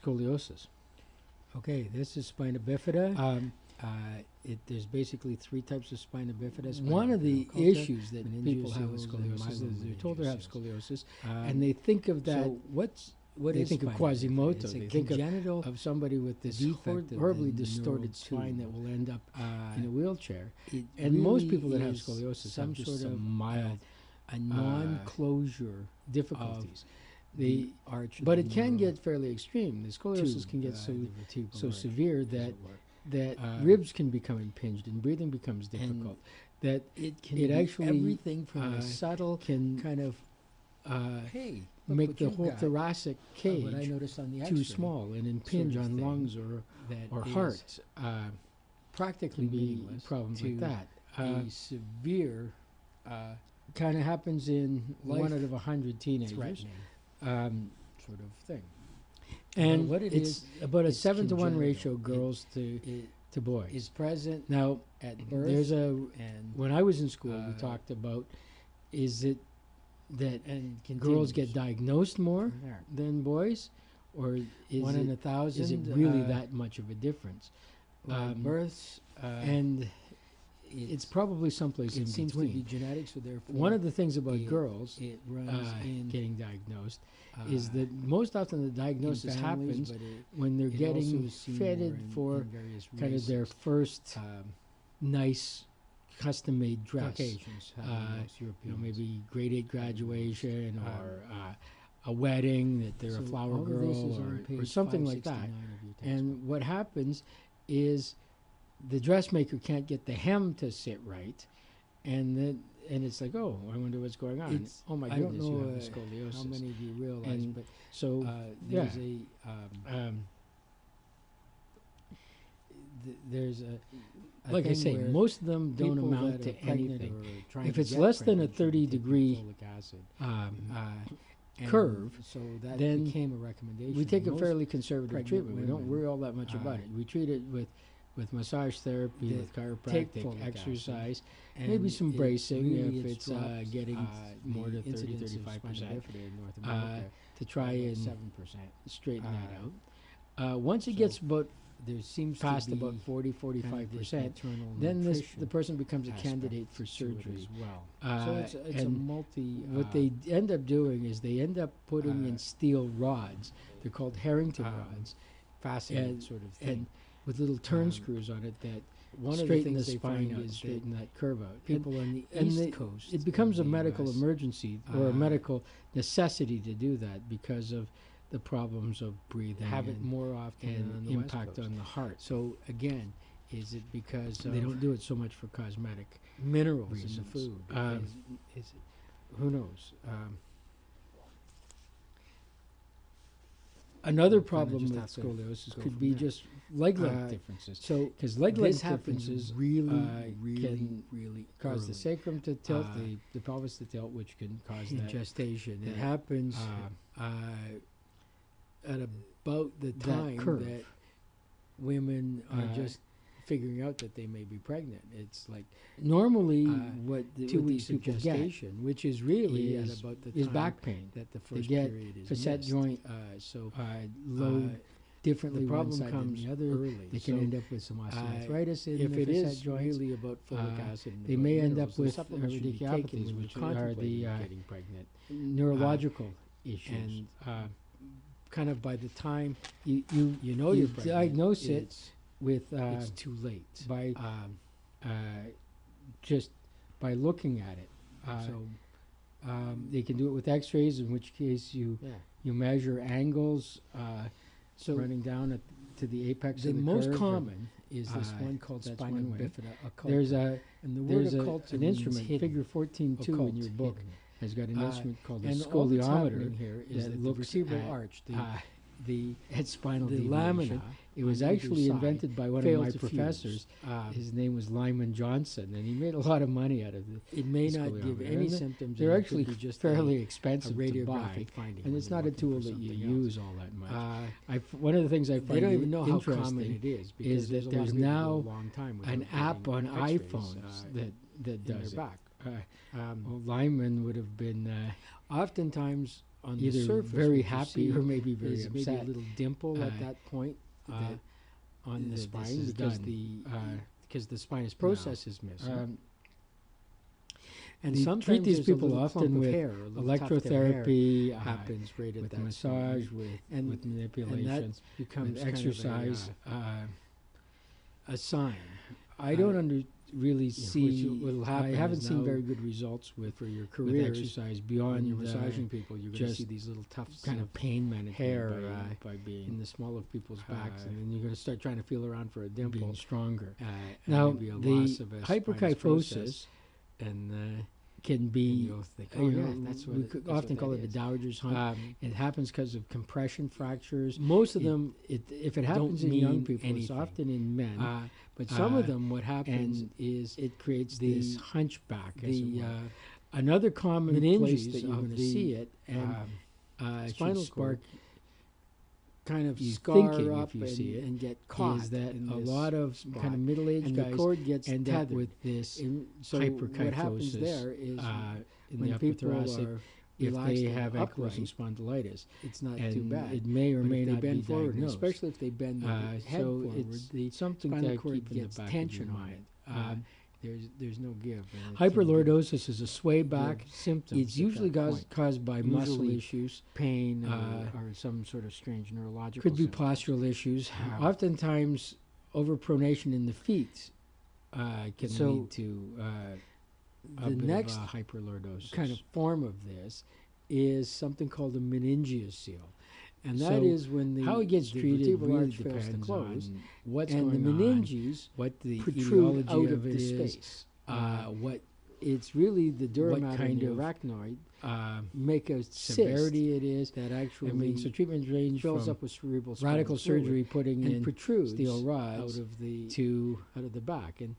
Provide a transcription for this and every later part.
scoliosis. Okay, this is spina bifida. There's basically 3 types of spina bifida. One of the issues that people have with meningeal scoliosis is they're told they have scoliosis, and and they think of that. so what They is think of spina Quasimodo. bifida? It's a They think congenital of somebody with this defect of horribly the distorted neural spine that tube. will end up in a wheelchair. It And most really people that have is scoliosis some have just sort some of mild a non-closure difficulties. the arch, of But the it can neural get fairly extreme. The scoliosis tube, can get the vertebral so arch, severe as that it were. ribs can become impinged and breathing becomes difficult. That It can it be actually everything from uh, a subtle can kind of hey, look make what the you've whole got. thoracic What I cage noticed on the too X-ray small and impinge of on thing lungs that or is heart. Practically can be meaningless problems like to that. a severe Kind of happens in life 1 out of 100 teenagers. threatening Um, sort of thing. and what it it's is, about a it's 7-to-1 congenital. ratio It- girls It to boys. is present Now, at birth there's and when I was in school, we uh, talked about is it that and girls get continues diagnosed more from there. than boys, or is 1 in it 1,000. is it really that much of a difference? Births? And it's probably someplace in it seems to be between. genetics, so therefore One of the things about it- girls it runs in getting diagnosed is uh, that most often the in diagnosis families, happens but it, when they're it getting also is seen fitted more for in various kind of their races. first nice custom-made dress. Caucasians, have most You know, Europeans. maybe grade 8 graduation Um, or a wedding that they're So a flower all of this girl is on or page something like that. 569 of your textbook. And what happens is the dressmaker can't get the hem to sit right, and then it's like, oh, I wonder what's going on. It's- Oh my I don't goodness, you know have a scoliosis. how many of you realize, And but so there's yeah. a there's a like I thing say, where most of them don't people amount that are to pregnant anything. or trying If to it's get less than a pregnant should be 30 taking degree folic acid. And curve, so that then became a recommendation. we take a Most fairly conservative pregnant treatment. We don't women, worry all that much about it. We treat it with massage therapy, that with take chiropractic, folic acid, exercise, and maybe some it bracing really if has it's dropped, getting more the to 30, incidence of 35%, spina bifida in North uh, America to try by about and 7%. straighten that Uh, out. Once it so gets about There seems past to be about 40, kind of this 45%, maternal then the nutrition person becomes a aspect candidate for to it surgery. as well. Uh, So it's a and multi. What they end up doing is they end up putting uh, in steel rods. They're called Harrington um, rods, fascinating and- sort of thing. and with little turn um, screws on it that One of the straighten the things they spine find out, and is that straighten that curve out. And people on the and East they- Coast, it becomes a of the medical US, emergency or a uh, medical necessity to do that because of the problems of breathing have it and, more often than on and the West impact Coast. on the heart. So again, is it because They don't do it so much for cosmetic minerals reasons. in the food? Is it, Who knows? Another We'll kinda problem just with have to scoliosis go could from be there. just leg length Uh, differences. so Because leg this length happens differences really, can really cause the early sacrum to tilt, Uh, the pelvis to tilt, which can cause in that. gestation. It that, happens at about the that time curve. that women are Uh, just figuring out that they may be pregnant. It's like Normally, uh, what 2 what weeks these of people get gestation, which is really is- at about the is time back pain. that the They first get period is facet missed. joint So load differently. the one problem side than comes the other. early. They can So end up with some osteoarthritis in if the it facet is joints. really about folic uh, acid, and they about may end minerals, up the with supplements should be taken radiculopathies, when which you're are the contemplating getting pregnant. neurological issues. And kind of by the time you you know you you're pregnant, diagnose it it's, with it's too late. by Um, just by looking at it. so They can do it with X-rays, in which case you measure angles so running down to the apex the of the most curve. common is this uh, one called that's spina one way. bifida occulta. There's a and the word there's occulta an means instrument, hidden, figure 14.2 in occult, your book hidden. has got an instrument called a And all that's scoliometer happening here is that that the looks vertebral at, arch, uh, the at spinal the deviation. lamina. It was on either actually side invented by one of failed my to fuse. professors. Uh, His name was Lyman Johnson, and he made a lot of money out of it. it may the not give scoliometer. any And symptoms. They're and it actually could be just fairly a expensive to buy, radiographic finding. and when it's you're not a looking tool for that you something else. use all that much. Uh, One of the things I they find don't even know how interesting common it is because that there's a lot there's of people now go a long time without an app getting on X-rays, iPhones that in their does it. back. Well, Lyman would have been Oftentimes, on the either surface, very what you happy see or maybe very is maybe a upset. little dimple at Uh, that point that on the this spine is because done, because the spinous now, process is missing. And they sometimes treat these there's a people little often clump of with hair, a little tuft of hair electrotherapy, happens right at with that massage, point. with And- with and manipulation, that becomes with exercise. a sign. I don't really which see. what'll I happen haven't is seen now very good results with For your with careers, exercise when beyond you're massaging people, you're going to just see these little tufts kind of pain management hair, by being in the small of people's backs, uh, and then you're going to start trying to feel around for a dimple. being stronger. And Now, maybe a the loss of a spinous process, hyperkyphosis and can be. you'll think, oh you yeah, know, that's what we it- could that's often what call that it the is. dowager's hump. It happens because of compression fractures. Most of It- them, If it happens don't in young mean people, it's anything. often in men. but some of uh, them, what happens and is It creates the- this hunchback. As it the were. Another common place meninges that you're of going to the, see it and should spinal spark cord kind of you scar thinking up if you and, see it, and get caught is that in a this lot of spot. kind of middle-aged and guys the cord gets end tethered. up with this And so what happens hyperkyphosis there is in when the upper people thoracic are if relaxed they and have ankylosing upright, spondylitis. it's not And too bad. it may or But may if they not be bend forward, and diagnosed. especially if they bend their head So forward, it's the something spinal to cord keep in the gets back tension of your on mind. it. There's no give. and it can Hyperlordosis is a sway give back. symptoms. It's at usually that point. caused by muscle Usually issues. pain uh, or some sort of strange neurological. Could be symptom. postural issues. Um, Oftentimes, overpronation in the feet can So, lead to a The bit next of hyperlordosis. kind of form of this is something called a meningeocele, and that is So when the how it gets the treated vertebral really arch fails to depends close, on what's and the going on, meninges what the protrude etiology out of of it the is, space. what It's really the dura what mater kind and the of, arachnoid uh, make a severity it is. cyst that actually I mean, so treatments range fills from up with cerebral spinal radical fluid surgery, putting and in protrudes steel out rods, of the to back, and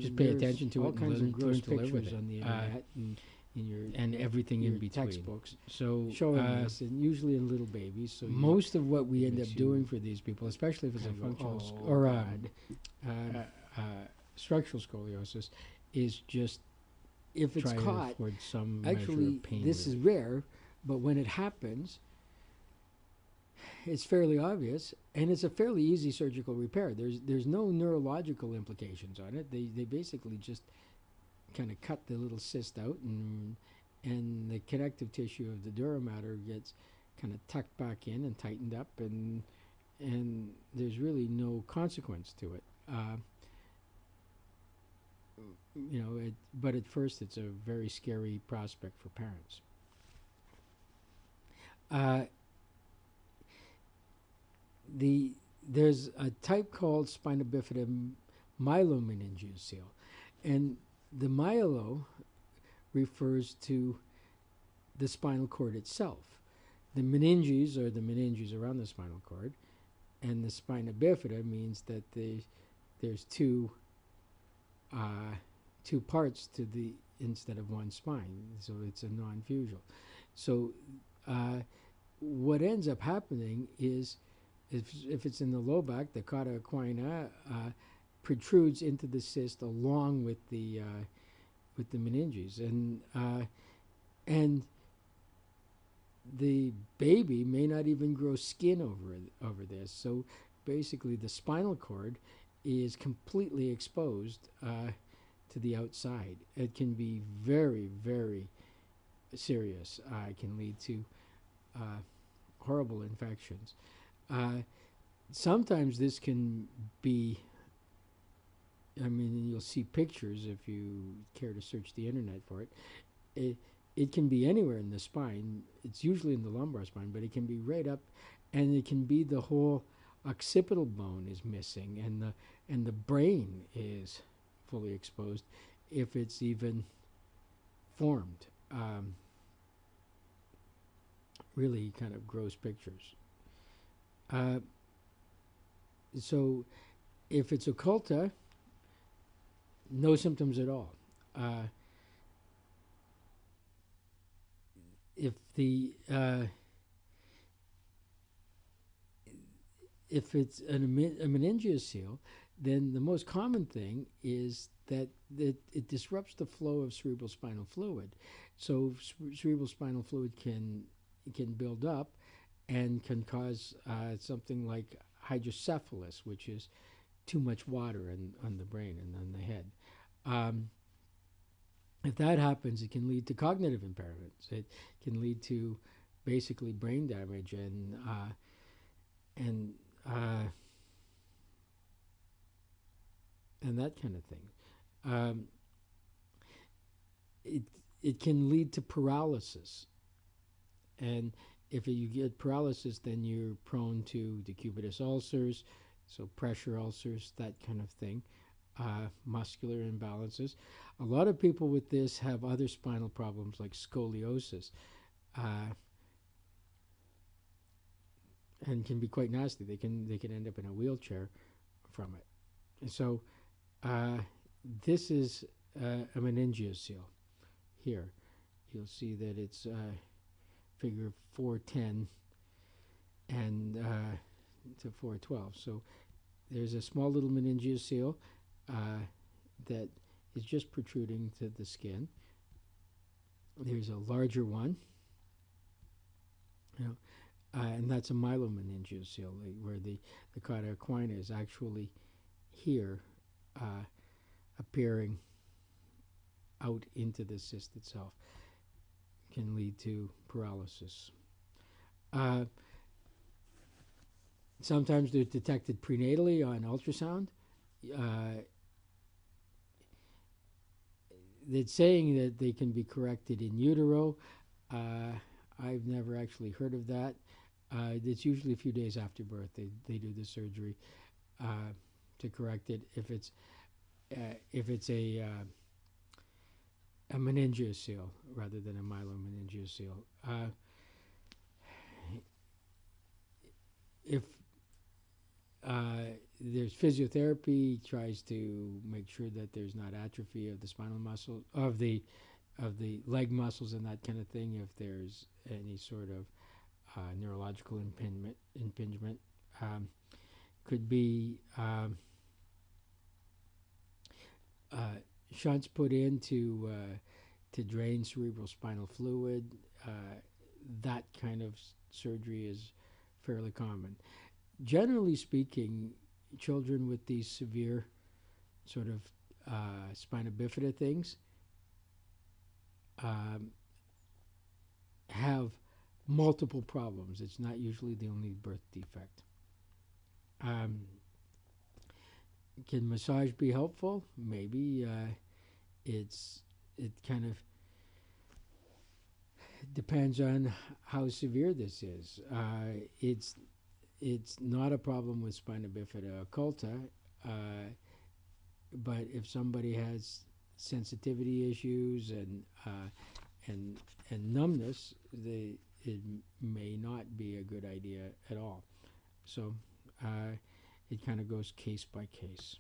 just pay there's attention to all it and kinds learn- of gross learn to live with pictures it. on the internet and in your and everything in your between. textbooks So showing this, and usually in little babies. So most of what we it end up makes doing you for these people, especially if it's a kind of go, functional "Oh, or God." structural scoliosis, is just if it's try to caught, afford some measure actually, of pain this is relief. rare, but when it happens, it's fairly obvious, and it's a fairly easy surgical repair. There's no neurological implications on it. They basically just kind of cut the little cyst out, and the connective tissue of the dura mater gets kind of tucked back in and tightened up, and there's really no consequence to it. But at first it's a very scary prospect for parents. There's a type called spina bifida myelomeningeocele, and the myelo refers to the spinal cord itself. The meninges are the meninges around the spinal cord, and the spina bifida means that there's two parts to the instead of one spine, so it's a non-fugal. So what ends up happening is if it's in the low back, the cauda equina protrudes into the cyst along with the meninges, and the baby may not even grow skin over this. So basically, the spinal cord is completely exposed to the outside. It can be very, very serious. It can lead to horrible infections. Sometimes this can be, I mean, you'll see pictures if you care to search the internet for it. It can be anywhere in the spine. It's usually in the lumbar spine, but it can be right up, and it can be the whole occipital bone is missing, and the brain is fully exposed if it's even formed. Really kind of gross pictures. So if it's occulta, no symptoms at all. If it's a meningeocele, then the most common thing is that it disrupts the flow of cerebral spinal fluid. So cerebral spinal fluid can can build up and can cause something like hydrocephalus, which is too much water on the brain and on the head. Um, if that happens, it can lead to cognitive impairments. It can lead to basically brain damage and uh, and that kind of thing. Um, it it can lead to paralysis, and if you get paralysis, then you're prone to decubitus ulcers, so pressure ulcers, that kind of thing, muscular imbalances. A lot of people with this have other spinal problems like scoliosis, uh, and can be quite nasty. They can end up in a wheelchair from it. And so uh, this is a meningeoceal here. You'll see that it's figure 410 and to 412. So there's a small little meningeoceal that is just protruding to the skin. There's a larger one, you know, and that's a myelomeningeoceal, where the cauda equina is actually here, appearing out into the cyst itself. Can lead to paralysis. Uh, Sometimes they're detected prenatally on ultrasound. Uh, it's saying that they can be corrected in utero. Uh, I've never actually heard of that. It's usually a few days after birth they do the surgery to correct it if it's a meningeoceal rather than a myelomeningeoceal. If there's physiotherapy, tries to make sure that there's not atrophy of the spinal muscle of the leg muscles and that kind of thing. If there's any sort of neurological impingement, could be shunts put in to drain cerebral spinal fluid. That kind of surgery is fairly common. Generally speaking, children with these severe sort of spina bifida things um, have multiple problems. It's not usually the only birth defect. Um, can massage be helpful? Maybe. It kind of depends on how severe this is. It's not a problem with spina bifida occulta, but if somebody has sensitivity issues and and numbness, it may not be a good idea at all. So it kind of goes case by case.